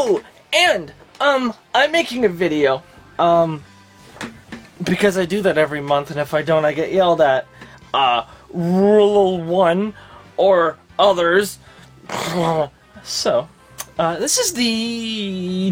Oh, and, I'm making a video, because I do that every month, and if I don't, I get yelled at. Rule 1, or others. So, this is the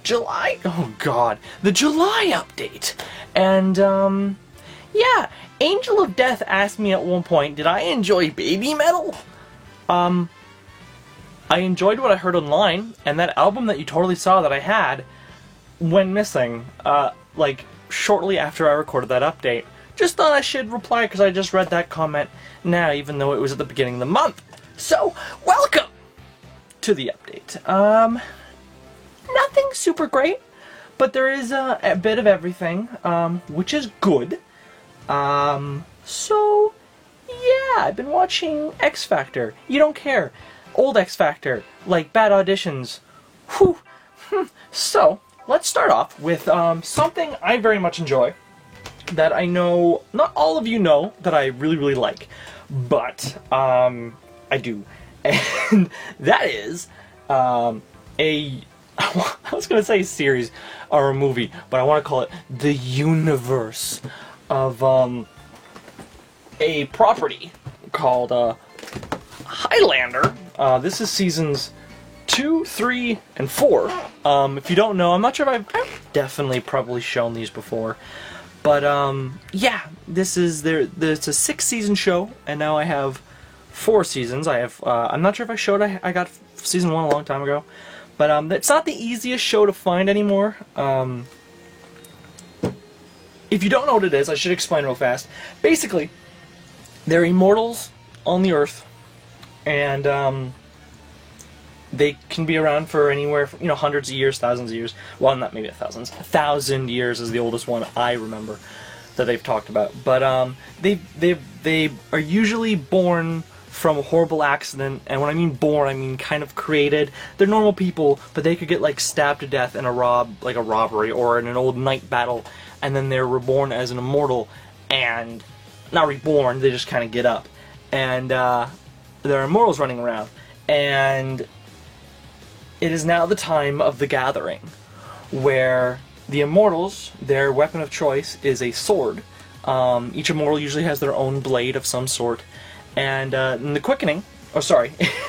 July? Oh god. The July update. And, yeah, Angel of Death asked me at one point, did I enjoy Baby Metal? I enjoyed what I heard online, and that album that you totally saw that I had went missing, like, shortly after I recorded that update. Just thought I should reply because I just read that comment now, even though it was at the beginning of the month. So, welcome to the update. Nothing super great, but there is a bit of everything, which is good. So, yeah, I've been watching X Factor. You don't care. Old X Factor, like bad auditions. Whew. So, let's start off with something I very much enjoy, that I know not all of you know that I really, really like, but I do. And that is I was going to say series or a movie, but I want to call it the universe of a property called Highlander. This is seasons 2, 3, and 4. If you don't know, I'm not sure if I've definitely probably shown these before. But, yeah, this is it's a 6-season show, and now I have 4 seasons. I have, I'm not sure if I showed, I got season 1 a long time ago. But, it's not the easiest show to find anymore. If you don't know what it is, I should explain real fast. Basically, they're immortals on the Earth, and, they can be around for anywhere from, hundreds of years, thousands of years. Well, not maybe thousands. 1,000 years is the oldest one I remember that they've talked about. But they are usually born from a horrible accident, and when I mean born, I mean kind of created. They're normal people, but they could get like stabbed to death in a robbery or in an old night battle, and then they're reborn as an immortal, and not reborn. They just kind of get up, and there are immortals running around, and it is now the time of the gathering, where the immortals, their weapon of choice is a sword. Each immortal usually has their own blade of some sort, and in the quickening,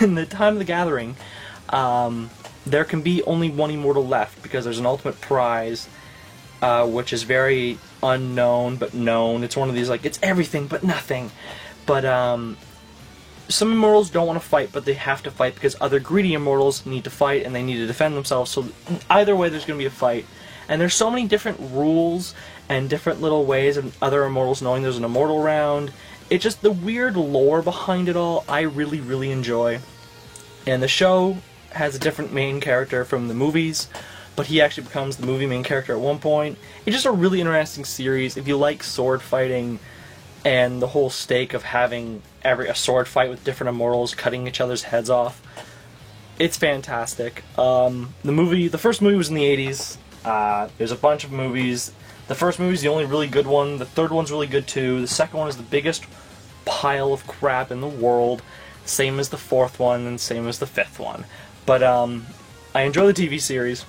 in the time of the gathering, there can be only one immortal left, because there's an ultimate prize, which is very unknown but known. It's one of these, like, it's everything but nothing. But, some immortals don't want to fight, but they have to fight because other greedy immortals need to fight and they need to defend themselves, so either way there's going to be a fight. And there's so many different rules and different little ways of other immortals knowing there's an immortal round. It's just the weird lore behind it all I really, really enjoy. And the show has a different main character from the movies, but he actually becomes the movie main character at one point. It's just a really interesting series. If you like sword fighting and the whole stake of having a sword fight with different immortals cutting each other's heads off, it's fantastic. The first movie was in the 80s. There's a bunch of movies. The first movie is the only really good one. The third one's really good too. The second one is the biggest pile of crap in the world. Same as the fourth one and same as the fifth one. But I enjoy the TV series,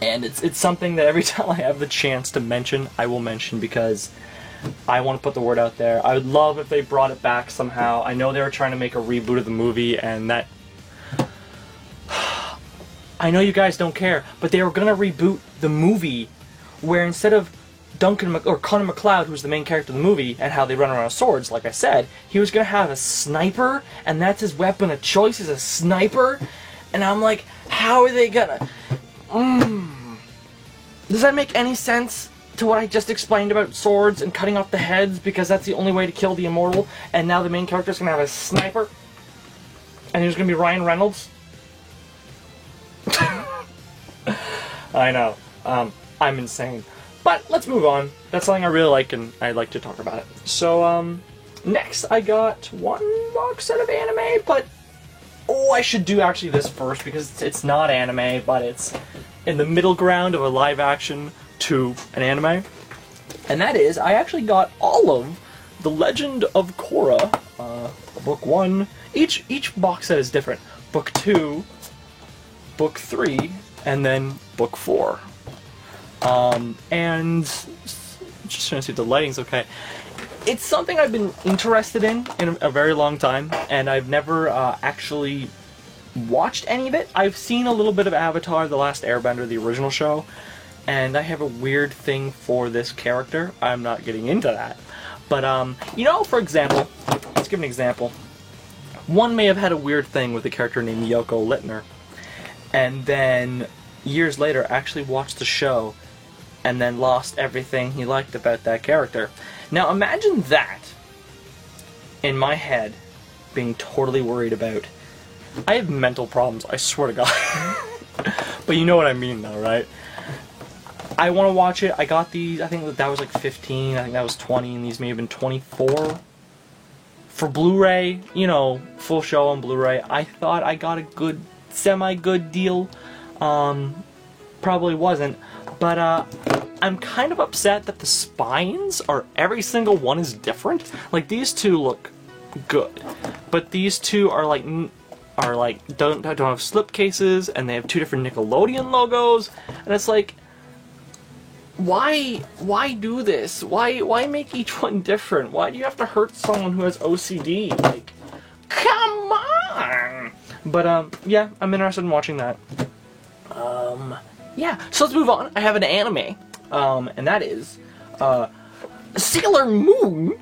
and it's something that every time I have the chance to mention, I will mention, because I want to put the word out there. I would love if they brought it back somehow. I know they were trying to make a reboot of the movie, and that... I know you guys don't care, but they were going to reboot the movie where instead of Connor McLeod, who's the main character of the movie, and how they run around with swords, like I said, he was going to have a sniper, and that's his weapon of choice, is a sniper. And I'm like, how are they gonna... Does that make any sense to what I just explained about swords and cutting off the heads, because that's the only way to kill the immortal, and now the main character's gonna have a sniper? And he's gonna be Ryan Reynolds? I know. I'm insane. But let's move on. That's something I really like, and I'd like to talk about it. So, next I got one box set of anime, but... Oh, I should do actually this first, because it's not anime, but it's in the middle ground of a live action to an anime. And that is, I actually got all of The Legend of Korra, Book 1. Each box set is different. Book 2, book 3 and then book 4. And just trying to see if the lighting's okay. It's something I've been interested in a very long time, and I've never actually watched any of it. I've seen a little bit of Avatar: The Last Airbender, the original show, and I have a weird thing for this character. I'm not getting into that. But, you know, for example, let's give an example. One may have had a weird thing with a character named Yoko Littner, and then years later actually watched the show, and then lost everything he liked about that character. Now imagine that in my head, being totally worried about. I have mental problems, I swear to God. But you know what I mean though, right? I want to watch it. I got these, I think that was like 15, I think that was 20, and these may have been 24. For Blu-ray, you know, full show on Blu-ray, I thought I got a good, semi-good deal. Probably wasn't. But, I'm kind of upset that the spines are, every single one is different. Like, these two look good. But these two are like don't have slipcases, and they have 2 different Nickelodeon logos, and it's like, why do this? Why make each one different? Why do you have to hurt someone who has OCD? Like, come on! But, yeah, I'm interested in watching that. Yeah, so let's move on. I have an anime, and that is, Sailor Moon.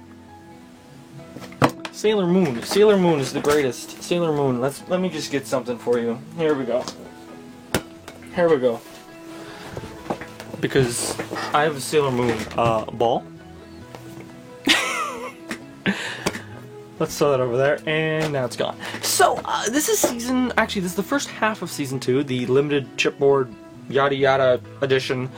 Sailor Moon. Sailor Moon is the greatest. Sailor Moon. Let me just get something for you. Here we go. Here we go. Because I have a Sailor Moon ball. Let's throw that over there, and now it's gone. So, this is this is the first half of season 2, the limited chipboard yada yada edition,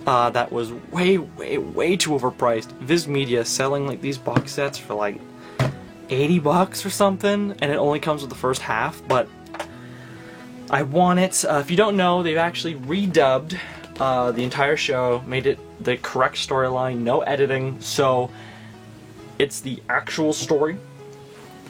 that was way too overpriced. Viz Media selling like these box sets for like $80 or something, and it only comes with the first half, but I want it. If you don't know, they've actually redubbed the entire show, made it the correct storyline, no editing, so it's the actual story.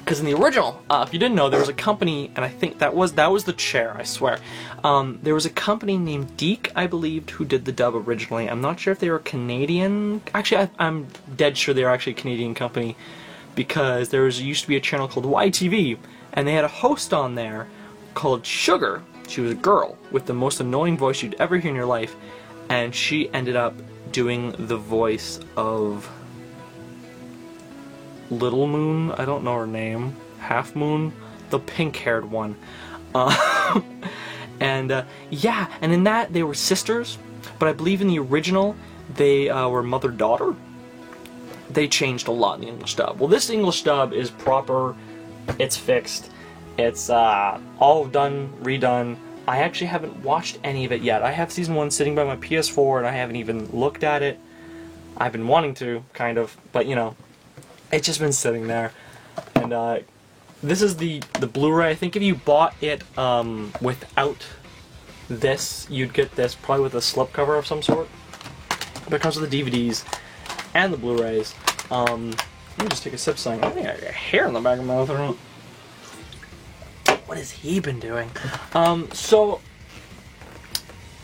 Because in the original, if you didn't know, there was a company, and I think that was the chair, I swear. There was a company named Deke, I believed, who did the dub originally. I'm not sure if they were Canadian. Actually, I'm dead sure they were actually a Canadian company, because there used to be a channel called YTV, and they had a host on there called Sugar. She was a girl with the most annoying voice you'd ever hear in your life, and she ended up doing the voice of Little Moon, I don't know her name, Half Moon, the pink-haired one. Yeah, and in that they were sisters, but I believe in the original they were mother-daughter. They changed a lot in the English dub. Well, this English dub is proper, it's fixed, it's all done, redone. I actually haven't watched any of it yet. I have season 1 sitting by my PS4 and I haven't even looked at it. I've been wanting to, kind of, but you know, it's just been sitting there. And this is the Blu-ray. I think if you bought it without this, you'd get this probably with a slipcover of some sort. But it comes with the DVDs and the Blu-rays. Let me just take a sip something. I think I got hair in the back of my mouth. I don't know. What has he been doing? So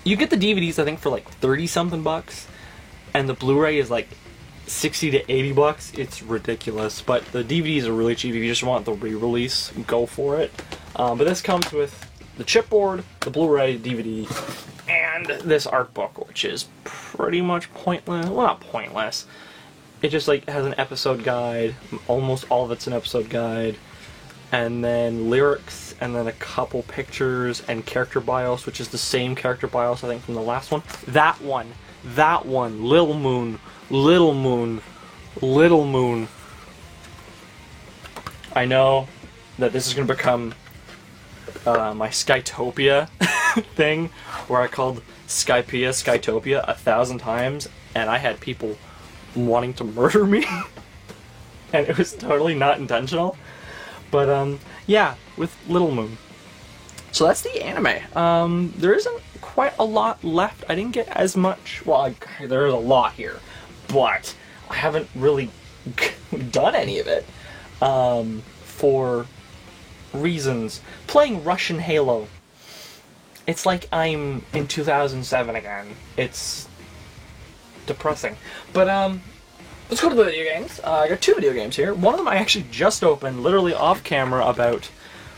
you get the DVDs, I think, for like 30-something bucks, and the Blu-ray is like 60 to 80 bucks. It's ridiculous, but the DVDs are really cheap. If you just want the re-release, go for it. But this comes with the chipboard, the Blu-ray, DVD, and this art book, which is pretty much pointless. Well, not pointless. It just like has an episode guide. Almost all of it's an episode guide, and then lyrics, and then a couple pictures and character bios, which is the same character bios I think from the last one. That one, Little Moon. I know that this is going to become my Skytopia thing, where I called Skytopia 1,000 times, and I had people wanting to murder me, and it was totally not intentional. But yeah, with Little Moon. So that's the anime. There isn't quite a lot left. I didn't get as much. Well, there's a lot here, but I haven't really done any of it for reasons. Playing Russian Halo. It's like I'm in 2007 again. It's depressing. But, let's go to the video games. I got 2 video games here. One of them I actually just opened, literally off camera, about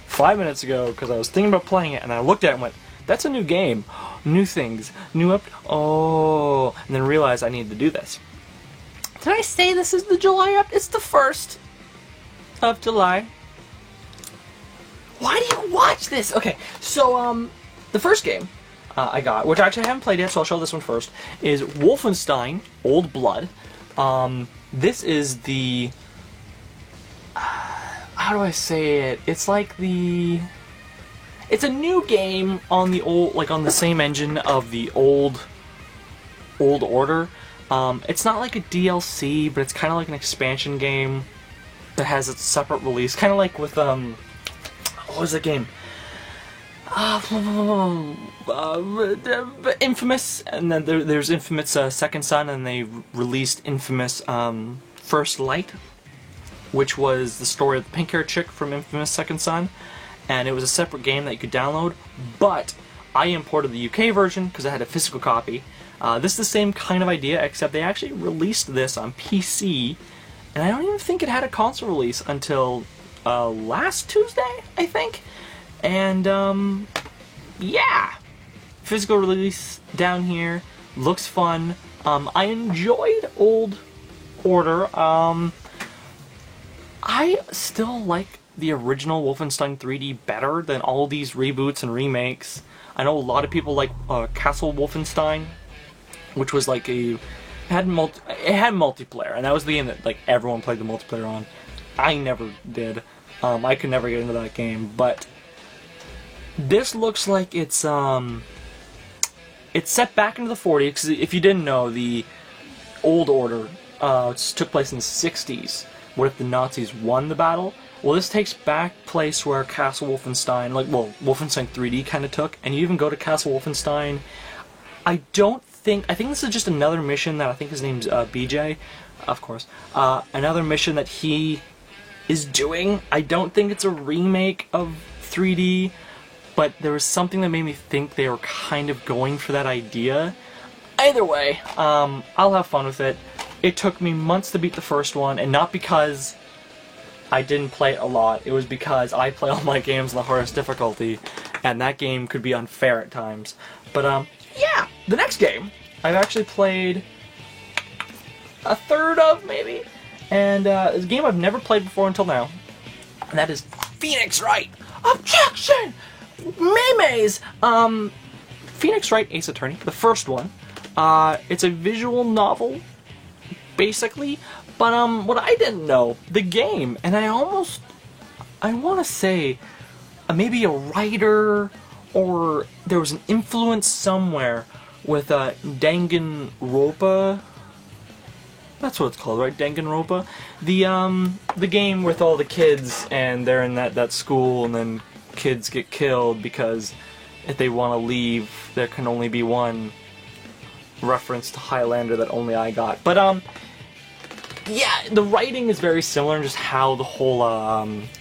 5 minutes ago, because I was thinking about playing it, and I looked at it and went, that's a new game. New things. New up... Oh... And then realized I needed to do this. Did I say this is the July up? It's the 1st of July. Why do you watch this? Okay, so, the first game I got, which actually I haven't played yet, so I'll show this one first, is Wolfenstein Old Blood. This is the... how do I say it? It's like the... It's a new game on the old, like on the same engine of the old Order. It's not like a DLC, but it's kind of like an expansion game that has its separate release. Kind of like with, what was the game? Infamous, and then there's Infamous Second Son, and they released Infamous First Light, which was the story of the pink-haired chick from Infamous Second Son, and it was a separate game that you could download, but I imported the UK version because I had a physical copy. This is the same kind of idea, except they actually released this on PC, and I don't even think it had a console release until last Tuesday, I think. And, yeah! Physical release down here. Looks fun. I enjoyed Old Order. I still like the original Wolfenstein 3D better than all these reboots and remakes. I know a lot of people like Castle Wolfenstein, which was like it had multiplayer, and that was the game that like everyone played the multiplayer on. I never did. I could never get into that game, but this looks like it's set back into the 40s, because if you didn't know, the Old Order took place in the 60s. What if the Nazis won the battle? Well, this takes back place where Castle Wolfenstein, Wolfenstein 3D kind of took, and you even go to Castle Wolfenstein. I think this is just another mission that I think his name's BJ, of course. Another mission that he is doing. I don't think it's a remake of 3D, but there was something that made me think they were kind of going for that idea. Either way, I'll have fun with it. It took me months to beat the first one, and not because I didn't play it a lot. It was because I play all my games on the hardest difficulty, and that game could be unfair at times. But, yeah! The next game, I've actually played a third of, maybe? And, it's a game I've never played before until now, and that is Phoenix Wright! Objection! Memes! Phoenix Wright Ace Attorney, the first one. It's a visual novel, basically, but what I didn't know, the game, and I want to say maybe a writer, or there was an influence somewhere with Danganronpa. That's what it's called, right? Danganronpa. The game with all the kids, and they're in that school, and then kids get killed because if they want to leave, there can only be one. Reference to Highlander that only I got. But, yeah, the writing is very similar, and just how the whole,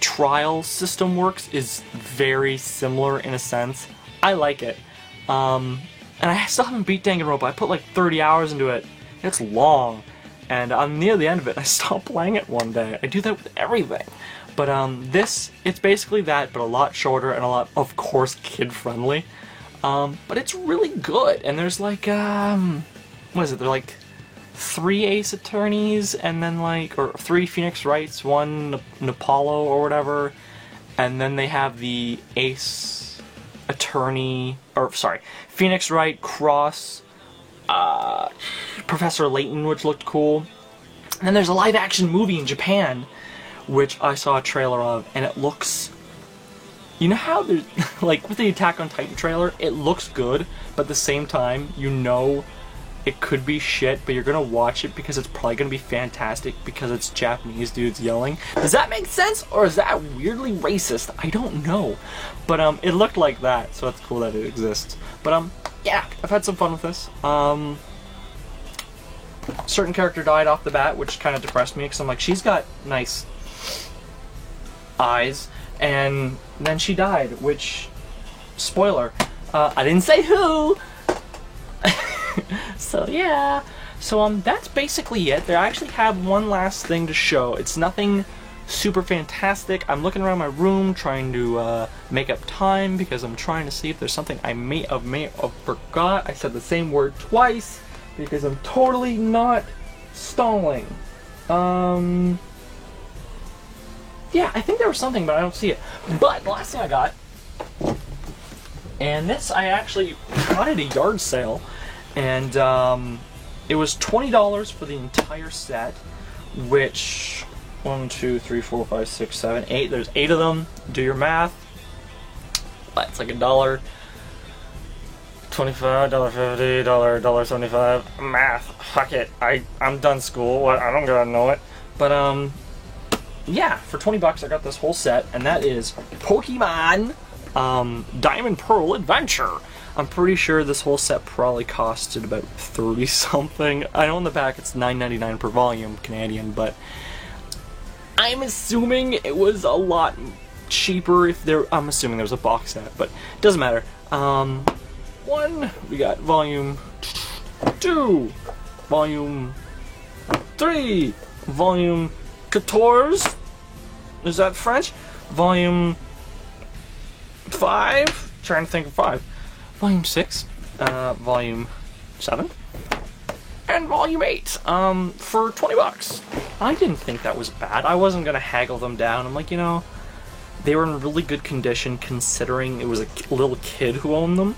trial system works is very similar in a sense. I like it. And I still haven't beat Danganronpa. I put like 30 hours into it. It's long. And I'm near the end of it, and I stopped playing it one day. I do that with everything. But, it's basically that, but a lot shorter, and a lot, of course, kid-friendly. But it's really good, and there's like, what is it, they're like 3 Ace Attorneys, and then like, or 3 Phoenix Wrights, 1 Napalo or whatever, and then they have the Ace Attorney, or sorry, Phoenix Wright Cross, Professor Layton, which looked cool. And then there's a live action movie in Japan, which I saw a trailer of, and it looks... You know how there's, like, with the Attack on Titan trailer, it looks good, but at the same time, you know it could be shit, but you're gonna watch it because it's probably gonna be fantastic because it's Japanese dudes yelling. Does that make sense, or is that weirdly racist? I don't know. But, it looked like that, so it's cool that it exists. But, yeah, I've had some fun with this. Certain character died off the bat, which kind of depressed me, because I'm like, she's got nice eyes. And then she died, which, spoiler, I didn't say who. So yeah. So that's basically it. They actually have one last thing to show. It's nothing super fantastic. I'm looking around my room trying to make up time because I'm trying to see if there's something I may have forgot. I said the same word twice because I'm totally not stalling. Yeah, I think there was something, but I don't see it. But the last thing I got, and this I actually got at a yard sale, and it was $20 for the entire set, which 1, 2, 3, 4, 5, 6, 7, 8. There's 8 of them. Do your math. That's like $1, $25, $50, $75. Math. Fuck it. I'm done school. I don't gotta know it. But yeah, for 20 bucks I got this whole set, and that is Pokemon Diamond Pearl Adventure. I'm pretty sure this whole set probably costed about 30 something. I know in the back it's $9.99 per volume Canadian, but I'm assuming it was a lot cheaper if there. I'm assuming there was a box set, but it doesn't matter. We got volume 2, volume 3, volume 14. Is that French? Volume 5. Trying to think of 5. Volume 6. Volume 7. And volume 8. For 20 bucks. I didn't think that was bad. I wasn't gonna haggle them down. I'm like, you know, they were in really good condition considering it was a little kid who owned them.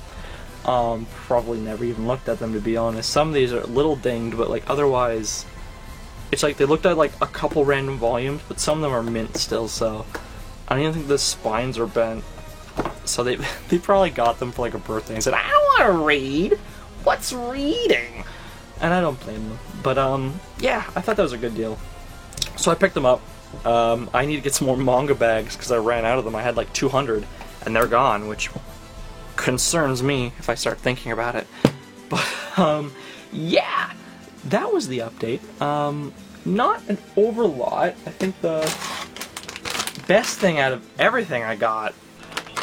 Probably never even looked at them, to be honest. Some of these are a little dinged, but like otherwise, it's like they looked at like a couple random volumes, but some of them are mint still, so I don't even think the spines are bent. So they probably got them for like a birthday and said, I don't want to read. What's reading? And I don't blame them. But yeah, I thought that was a good deal. So I picked them up. I need to get some more manga bags because I ran out of them. I had like 200 and they're gone, which concerns me if I start thinking about it. But yeah, that was the update. Not an overlot. I think the best thing out of everything I got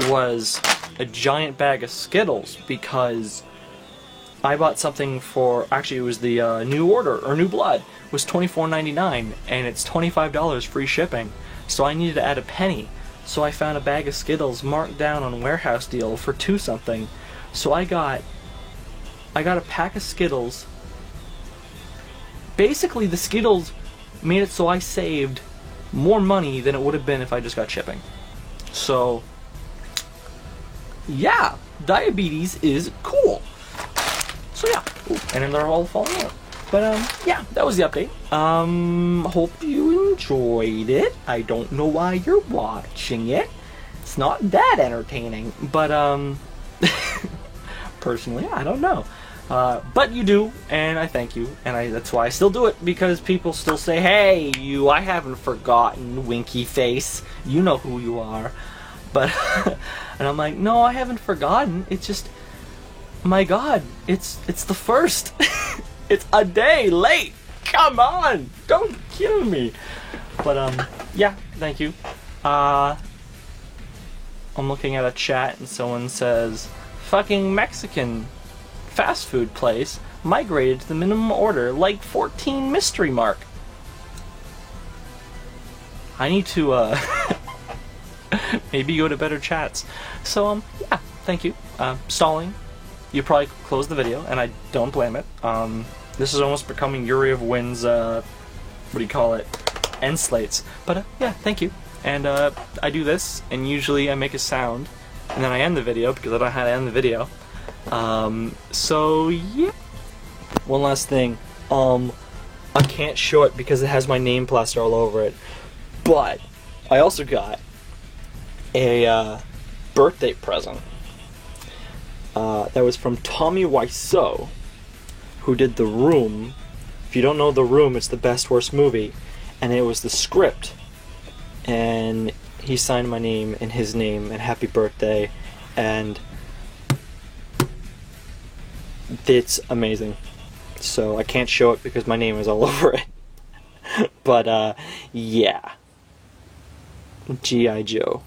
was a giant bag of Skittles, because I bought something for, actually it was the New Order, or New Blood, was $24.99, and it's $25 free shipping, so I needed to add a penny, so I found a bag of Skittles marked down on Warehouse Deal for $2 something, so I got a pack of Skittles. Basically the Skittles made it so I saved more money than it would have been if I just got shipping. So yeah, diabetes is cool. So yeah, ooh, and then they're all falling out. But yeah, that was the update. Hope you enjoyed it. I don't know why you're watching it. It's not that entertaining, but personally, I don't know. But you do, and I thank you, and that's why I still do it, because people still say, hey, you, I haven't forgotten, winky face. You know who you are. But and I'm like, no, I haven't forgotten. It's just, my God, it's the first. It's a day late. Come on, don't kill me. But yeah, thank you. I'm looking at a chat and someone says, fucking Mexican fast food place migrated to the minimum order like 14 mystery mark. I need to maybe go to better chats. So yeah, thank you. Stalling. You probably closed the video, and I don't blame it. This is almost becoming Yuri of Wynn's, what do you call it, end slates. But yeah, thank you. And I do this, and usually I make a sound, and then I end the video because I don't know how to end the video. So yeah. One last thing. I can't show it because it has my name plastered all over it. But I also got a birthday present. That was from Tommy Wiseau, who did The Room. If you don't know The Room, it's the best worst movie, and it was the script. And he signed my name and his name and happy birthday, and it's amazing. So I can't show it because my name is all over it. But yeah, G.I. Joe.